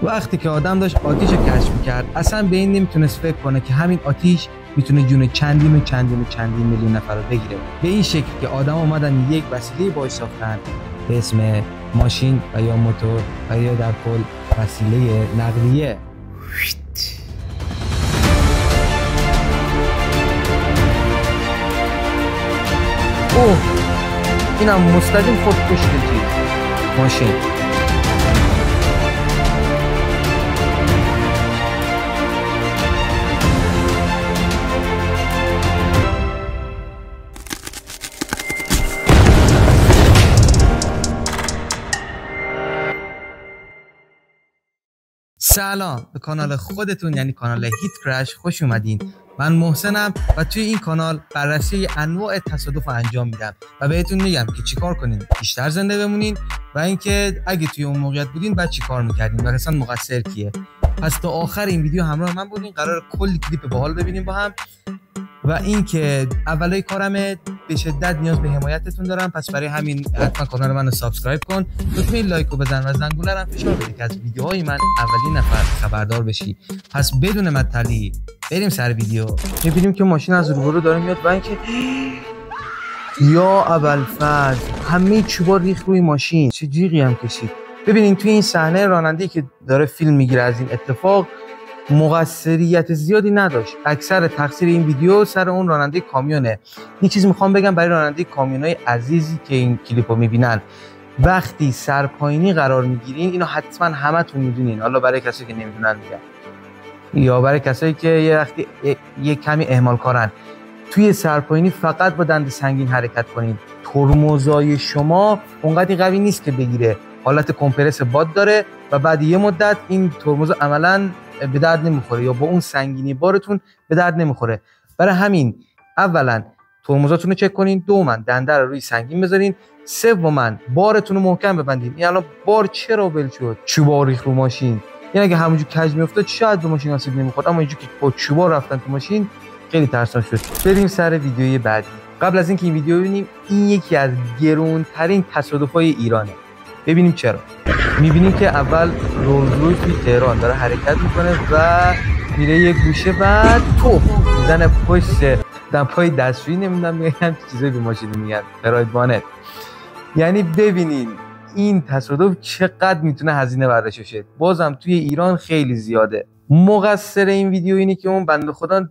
وقتی که آدم داشت آتیش رو کشف می‌کرد اصلا به این نمیتونست فکر کنه که همین آتیش میتونه جون چندین میلیون نفر رو بگیره. به این شکل که آدم اومدن یک وسیله باهاش ساختن به اسم ماشین و یا موتور و یا در کل وسیله نقلیه. اوه اینم مستقیم خودکش کشید ماشین. سلام به کانال خودتون یعنی کانال هیت کرش خوش اومدین. من محسنم و توی این کانال بررسی انواع تصادف رو انجام میدم و بهتون میگم که چیکار کنین بیشتر زنده بمونین و اینکه اگه توی اون موقعیت بودین بعد چیکار میکردین و اصلا مقصر کیه. پس تا آخر این ویدیو همراه من بودین، قرار کلی کلیپ باحال ببینیم با هم و اینکه اولای کارمه به شدت نیاز به حمایتتون دارم، پس برای همین حتما کانال منو سابسکرایب کن، لطفاً لایک رو بزن و زنگوله رو فشار بده که از ویدیوهای من اولین نفر خبردار بشی. پس بدون معطلی بریم سر ویدیو. میبینیم که ماشین از روبرو داره میاد و اینکه یا ابوالفضل همه چوبا ریخت روی ماشین، چه جیغی هم کشید. ببینین توی این صحنه راننده‌ای که داره فیلم میگیره از این اتفاق مقصریت زیادی نداشت. اکثر تقصیر این ویدیو سر اون راننده کامیونه. یه چیز میخوام بگم برای راننده کامیونای عزیزی که این کلیپو میبینن، وقتی سرپایینی قرار میگیرین اینو حتما همتون میدونین، حالا برای کسی که نمیدونن میگم یا برای کسایی که یه وقتی یه کمی اهمال کارن، توی سرپایینی فقط با دند سنگین حرکت کنین. ترمزای شما اونقدر قوی نیست که بگیره، حالت کمپرس باد داره و بعد یه مدت این ترمز عملاً به درد نمیخوره یا با اون سنگینی بارتون به درد نمیخوره. برای همین اولا ترمزاتون رو چک کنین، دوما دنده رو روی سنگین بذارین، سوما بارتون رو محکم ببندین. این الان بار چرا ول شد؟ چوبا ریخت رو ماشین. یعنی اگه همونجوری کج میافتاد شاید به ماشین آسیب نمیخورد، اما اینجوری که با چوبا رفتن تو ماشین خیلی ترسناک شد. بریم سر ویدیوی بعدی. قبل از اینکه این ویدیو ببینیم، این یکی از گرونترین تصادف‌های ایرانه. ببینیم چرا. میبینیم که اول رولز رویس توی تهران داره حرکت میکنه و میره یه گوشه، بعد تو میزنه پشت دمپای دستشویی، نمیدونم میگم چیزایی به ماشین میگن پراید وانت. یعنی ببینین این تصادف چقدر میتونه هزینه برداشته شه. بازم توی ایران خیلی زیاده. مقصر این ویدیو اینه که اون بنده خدا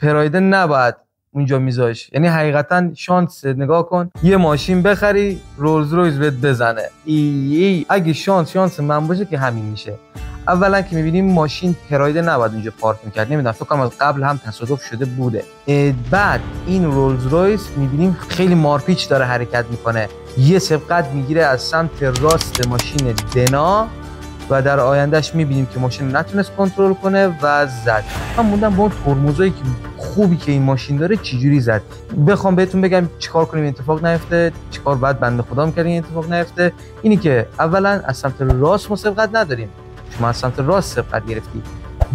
پرایده نباید اونجا میذاش. یعنی حقیقتا شانس نگاه کن، یه ماشین بخری رولز رویس بهت بزنه. اگه شانس من باشه که همین میشه. اولا که میبینیم ماشین پرایده نباید اونجا پارک میکرد، نمیدونم فکر کنم از قبل هم تصادف شده بوده. بعد این رولز رویس میبینیم خیلی مارپیچ داره حرکت میکنه، یه سبقت میگیره از سمت راست ماشین دنا و در آیندهش میبینیم که ماشین نتونست کنترل کنه و زد. من موندم با اون ترمزایی که خوبی که این ماشین داره چجوری زد. بخوام بهتون بگم چیکار کنیم این اتفاق نیفته، چیکار بعد بنده خدا می‌کنیم این اتفاق نیفته، اینی که اولا از سمت راست ما سبقت نداریم، شما از سمت راست سبقت گرفتی.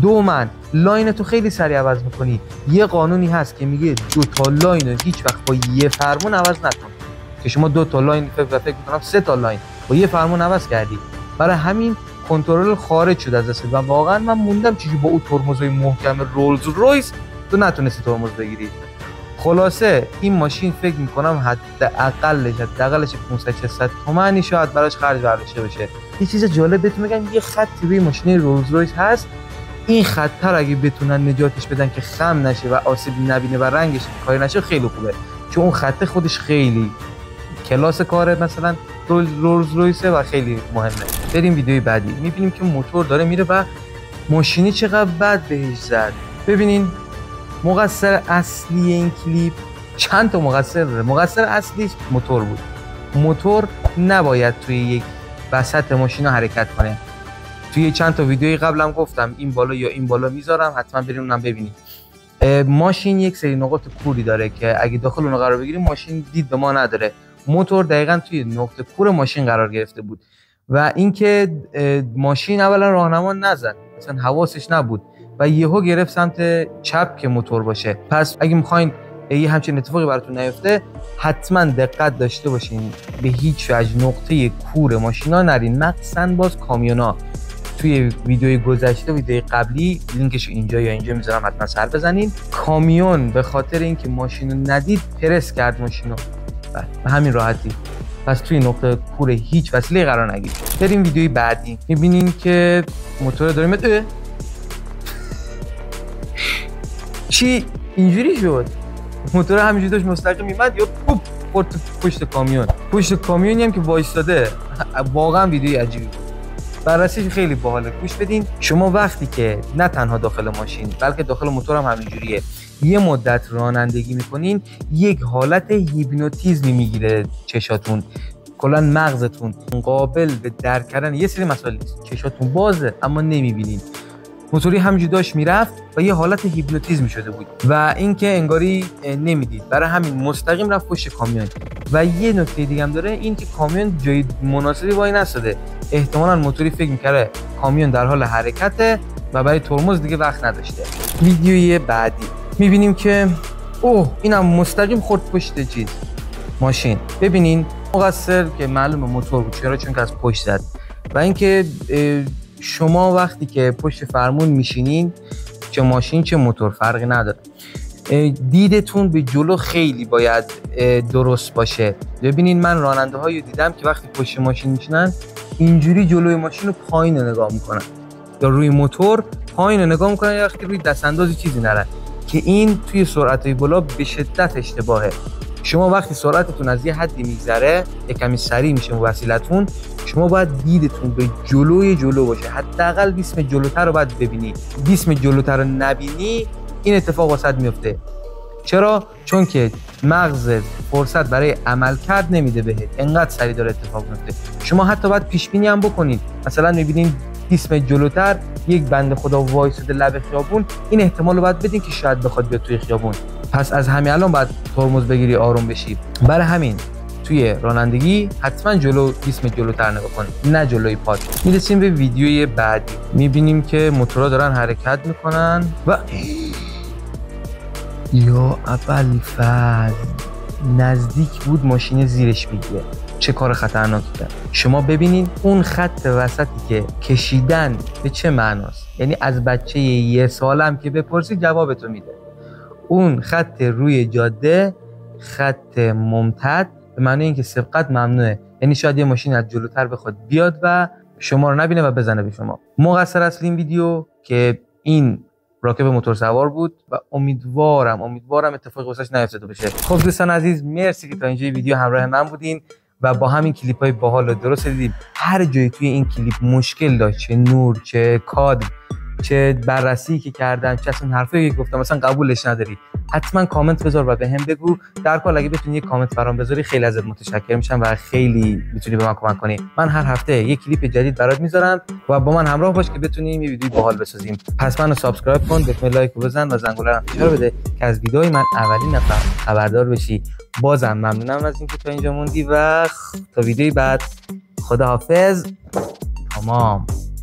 دوما لاین تو خیلی سریع عوض می‌کنی. یه قانونی هست که میگه دو تا لاین رو هیچ وقت با یه فرمون عوض نکن، که شما دو تا لاین فکر می‌کنم سه تا لاین با یه فرمون عوض کردی. برای همین کنترل خارج شد از دست و واقعا من موندم چجوری با اون ترمزای محکم رولز رویس تو نتونستی ترمز بگیری. خلاصه این ماشین فکر میکنم حداقلش 500-600 تومانی شاید براش خرج برداشته بشه. یه چیز جالب بهتون میگم، یه خطی روی ماشین رولز رویس هست، این خط رو اگه بتونن نجاتش بدن که خم نشه و آسیب نبینه و رنگش کاری نشه خیلی خوبه، چون اون خط خودش خیلی کلاس کاره مثلا رولز رویسه و خیلی مهمه. بریم ویدیوی بعدی. میبینیم که موتور داره میره و ماشینی چقدر بد بهش زد. ببینین مقصر اصلی این کلیپ چند تا مقصر داره. مقصر اصلیش موتور بود. موتور نباید توی یک وسط ماشین حرکت کنه. توی چند تا ویدیوی قبلم گفتم این بالا یا این بالا میذارم، حتما بریم اونم ببینید. ماشین یک سری نقاط کوری داره که اگه داخل اون قرار بگیریم ماشین دید به ما نداره. موتور دقیقاً توی نقطه کور ماشین قرار گرفته بود و اینکه ماشین اولا راهنما نزد، مثلا حواسش نبود و یهو گرفت سمت چپ که موتور باشه. پس اگه میخواین یه همچین اتفاقی براتون نیفته حتما دقت داشته باشین، به هیچ وجه نقطه کور ماشینا نرین، مخصوصا باز کامیونا. توی ویدیوی گذشته و ویدیوی قبلی لینکش اینجا یا اینجا میذارم، حتما سر بزنین. کامیون به خاطر اینکه ماشینو ندید پرس کرد ماشینو، به همین راحتی. پس توی نقطه کور هیچ وسیله قرار نگیرید. بریم ویدیوی بعدی. میبینیم که موتور داره میاد. چی اینجوری شد؟ موتور همینجوری داشت مستقیم میمد یا پوپ خورد تو پشت کامیون. پشت کامیونی هم که وایستاده. واقعا ویدیوی عجیبی بود. بررسیش خیلی باحاله، گوش بدین. شما وقتی که نه تنها داخل ماشین بلکه داخل موتور هم همینجوریه، یه مدت رانندگی میکنین، یک حالت هیپنوتیزمی میگیره چشاتون، کلا مغزتون قابل به درک کردن یه سری مسائل نیست. چشاتون بازه اما نمیبینین. موتوری همینجوری داشت میرفت و یه حالت هیپنوتیزمی شده بود و اینکه انگاری نمیدید، برای همین مستقیم رفت پشت کامیون. و یه نکته دیگه هم داره، این که کامیون جای مناسبی وای نستاده. احتمالاً موتوری فکر می‌کره کامیون در حال حرکته و برای ترمز دیگه وقت نداشته. ویدیوی بعدی می‌بینیم که اینم مستقیم خورد پشت چیز ماشین. ببینین مقصر که معلومه موتور بود، چرا؟ چون که از پشت زد. و اینکه شما وقتی که پشت فرمون میشینین، چه ماشین چه موتور فرقی نداره، دیدتون به جلو خیلی باید درست باشه. ببینین من راننده هایی دیدم که وقتی پشت ماشین میشینن اینجوری جلوی ماشین رو پایین نگاه میکنن یا روی موتور پایین نگاه میکنن یا وقتی روی دست اندازی چیزی نرن، که این توی سرعت‌های بالا به شدت اشتباهه. شما وقتی سرعتتون از یه حدی میگذره، یه کمی سریع میشه وسیلتون، شما باید دیدتون به جلو باشه. حداقل 20 متر جلوتر رو باید ببینی. 20 متر جلوتر رو نبینی این اتفاق واسط میفته. چرا؟ چون که مغزت فرصت برای عمل کرد نمیده بهت، انقدر سریع داره اتفاق میفته. شما حتی باید پیش بینی هم بکنید. مثلا میبینین 20 متر جلوتر یک بنده خدا وایساده لب خیابون، این احتمال رو باید بدین که شاید بخواد بیاد توی خیابون. پس از همین الان باید ترمز بگیری، آروم بشی. برای همین توی رانندگی حتما جلو 20 متر جلوتر نگاه کن، نه جلوی پات. میرسیم به ویدیوی بعدی. میبینیم که موتورها دارن حرکت میکنن و یا ابوالفضل نزدیک بود ماشین زیرش بگیره. چه کار خطرناکی کرد. شما ببینین اون خط وسطی که کشیدن به چه معناست. یعنی از بچه 1 سالم که بپرسی جوابتو میده. اون خط روی جاده خط ممتد به معنی اینکه سبقت ممنوعه. یعنی شاید یه ماشین از جلوتر بخواد بیاد و شما رو نبینه و بزنه به شما. مقصر اصلی این ویدیو که این راکب موتور سوار بود و امیدوارم اتفاقی واسش نیفتاده باشه. خب دوستان عزیز، مرسی که تا اینجای ویدیو همراه من بودین و با همین کلیپ‌های باحال و درست دیدیم. هر جایی توی این کلیپ مشکل داشت، چه نور، چه کادر، چه بررسی که کردم، چه اصلا حرفی که گفتم مثلا قبولش نداری، حتما کامنت بذار و بهم بگو. در کل اگه بتونی یک کامنت برام بذاری خیلی ازت متشکر میشم و خیلی میتونی به من کمک کنی. من هر هفته یک کلیپ جدید برات میذارم و با من همراه باش که بتونیم یه ویدیو باحال بسازیم. پس منو سابسکرایب کن، بهم لایک بزن و زنگوله رو فشار بده که از ویدیوهای من اولین نفر خبردار بشی. بازم ممنونم از اینکه تا اینجا موندی و تا ویدیوی بعد خداحافظ. تمام.